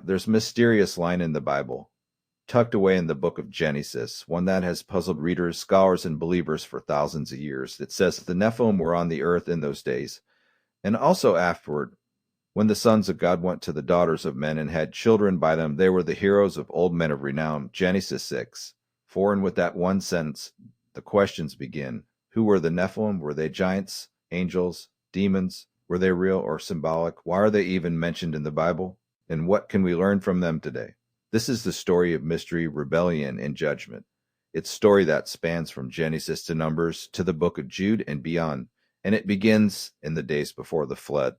There's a mysterious line in the Bible, tucked away in the book of Genesis, one that has puzzled readers, scholars, and believers for thousands of years. It says the Nephilim were on the earth in those days, and also afterward, when the sons of God went to the daughters of men and had children by them, they were the heroes of old men of renown. Genesis 6. For and with that one sentence, the questions begin. Who were the Nephilim? Were they giants, angels, demons? Were they real or symbolic? Why are they even mentioned in the Bible? And what can we learn from them today? This is the story of mystery, rebellion, and judgment. It's a story that spans from Genesis to Numbers to the book of Jude and beyond, and it begins in the days before the flood.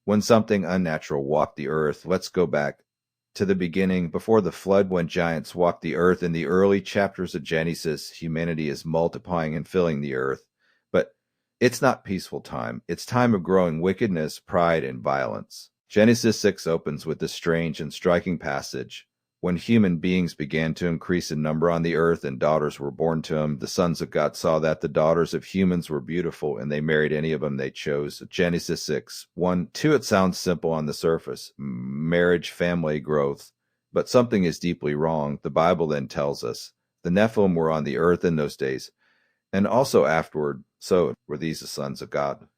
When something unnatural walked the earth, let's go back to the beginning, before the flood, when giants walked the earth. In the early chapters of Genesis, humanity is multiplying and filling the earth. But it's not peaceful time. It's time of growing wickedness, pride, and violence. Genesis 6 opens with this strange and striking passage. When human beings began to increase in number on the earth and daughters were born to them, the sons of God saw that the daughters of humans were beautiful, and they married any of them they chose. Genesis 6, 1, 2. It sounds simple on the surface. Marriage, family, growth. But something is deeply wrong. The Bible then tells us the Nephilim were on the earth in those days, and also afterward. So were these the sons of God?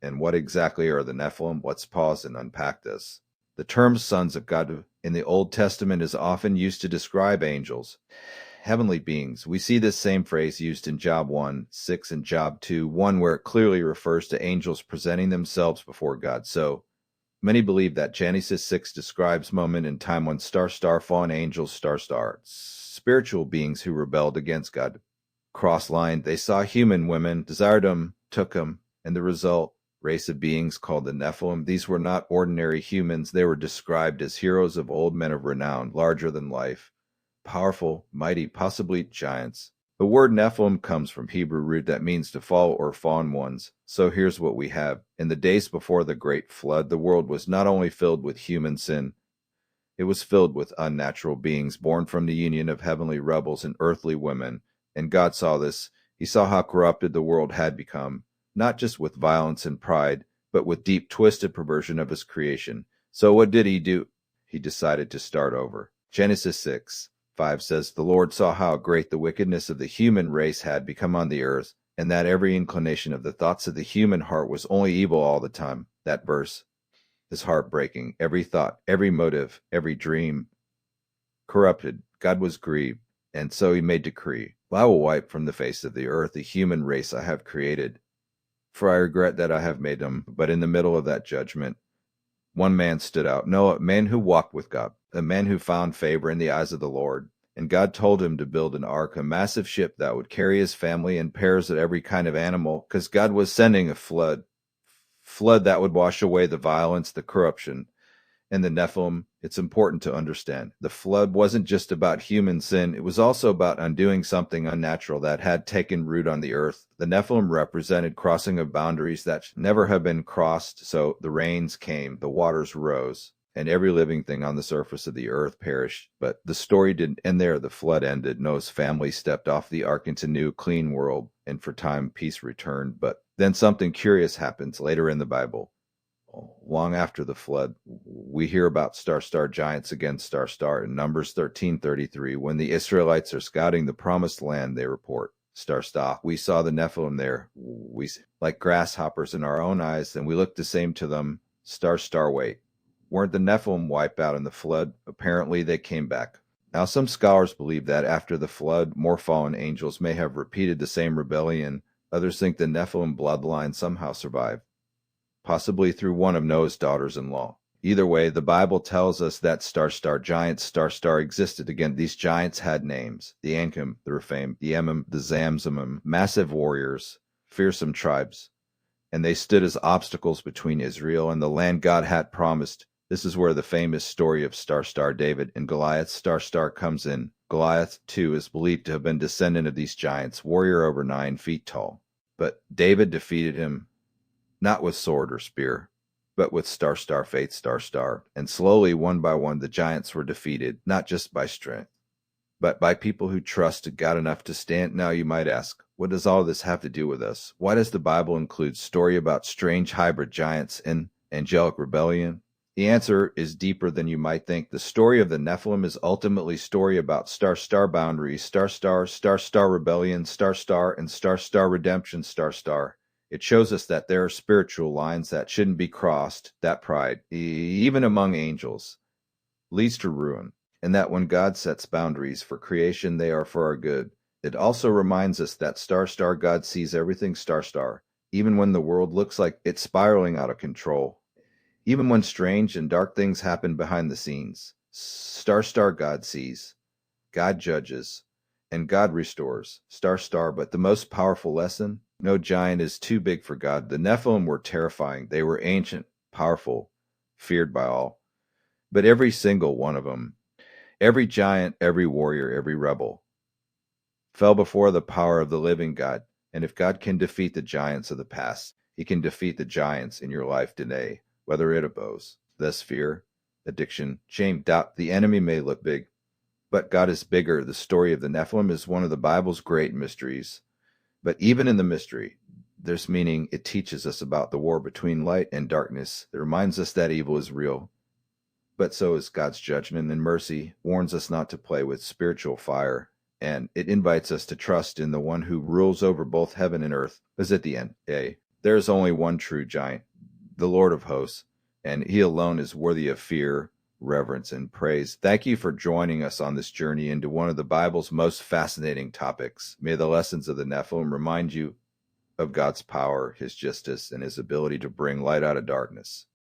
And what exactly are the Nephilim? Let's pause and unpack this. The term sons of God in the Old Testament is often used to describe angels, heavenly beings. We see this same phrase used in Job 1:6 and Job 2:1, where it clearly refers to angels presenting themselves before God. So many believe that Genesis 6 describes a moment in time when fallen angels, spiritual beings who rebelled against God, cross-lined. They saw human women, desired them, took them, and the result, race of beings called the Nephilim. These were not ordinary humans. They were described as heroes of old men of renown, larger than life, powerful, mighty, possibly giants. The word Nephilim comes from Hebrew root that means to fall or fallen ones. So here's what we have. In the days before the great flood, the world was not only filled with human sin, it was filled with unnatural beings born from the union of heavenly rebels and earthly women. And God saw this. He saw how corrupted the world had become, not just with violence and pride, but with deep twisted perversion of his creation. So what did he do? He decided to start over. Genesis 6:5 says, the Lord saw how great the wickedness of the human race had become on the earth, and that every inclination of the thoughts of the human heart was only evil all the time. That verse is heartbreaking. Every thought, every motive, every dream corrupted. God was grieved, and so he made decree. I will wipe from the face of the earth the human race I have created, for I regret that I have made them. But in the middle of that judgment, one man stood out. Noah, a man who walked with God, a man who found favor in the eyes of the Lord. And God told him to build an ark, a massive ship that would carry his family and pairs of every kind of animal, because God was sending a flood that would wash away the violence, the corruption, and the Nephilim. It's important to understand. The flood wasn't just about human sin. It was also about undoing something unnatural that had taken root on the earth. The Nephilim represented crossing of boundaries that never have been crossed. So the rains came, the waters rose, and every living thing on the surface of the earth perished. But the story didn't end there. The flood ended. Noah's family stepped off the ark into a new, clean world, and for time, peace returned. But then something curious happens later in the Bible. Long after the flood, we hear about star giants against star. In Numbers 13:33, when the Israelites are scouting the promised land, they report, star. We saw the Nephilim there. We like grasshoppers in our own eyes, and we looked the same to them. Star. Wait, weren't the Nephilim wiped out in the flood? Apparently, they came back. Now, some scholars believe that after the flood, more fallen angels may have repeated the same rebellion. Others think the Nephilim bloodline somehow survived, possibly through one of Noah's daughters-in-law. Either way, the Bible tells us that star giants, star existed. Again, these giants had names: the Ankim, the Rephaim, the Emim, the Zamzumim, massive warriors, fearsome tribes. And they stood as obstacles between Israel and the land God had promised. This is where the famous story of star David and Goliath, star comes in. Goliath, too, is believed to have been descendant of these giants, warrior over 9 feet tall. But David defeated him not with sword or spear, but with star faith, star. And slowly, one by one, the giants were defeated, not just by strength, but by people who trusted God enough to stand. Now you might ask, what does all this have to do with us? Why does the Bible include story about strange hybrid giants and angelic rebellion? The answer is deeper than you might think. The story of the Nephilim is ultimately a story about star-star boundaries, star-star, star-star rebellion, star-star, and star-star redemption, star-star. It shows us that there are spiritual lines that shouldn't be crossed, that pride, even among angels, leads to ruin, and that when God sets boundaries for creation, they are for our good. It also reminds us that star-star God sees everything star-star, even when the world looks like it's spiraling out of control. Even when strange and dark things happen behind the scenes, star God sees, God judges, and God restores. Star, but the most powerful lesson? No giant is too big for God. The Nephilim were terrifying. They were ancient, powerful, feared by all. But every single one of them, every giant, every warrior, every rebel, fell before the power of the living God. And if God can defeat the giants of the past, he can defeat the giants in your life today. Whether it oppose, thus fear, addiction, shame, doubt, the enemy may look big, but God is bigger. The story of the Nephilim is one of the Bible's great mysteries. But even in the mystery, there's meaning. It teaches us about the war between light and darkness. It reminds us that evil is real, but so is God's judgment, and mercy warns us not to play with spiritual fire. And it invites us to trust in the one who rules over both heaven and earth. Because at the end, there is only one true giant, the Lord of hosts, and he alone is worthy of fear, reverence, and praise. Thank you for joining us on this journey into one of the Bible's most fascinating topics. May the lessons of the Nephilim remind you of God's power, his justice, and his ability to bring light out of darkness.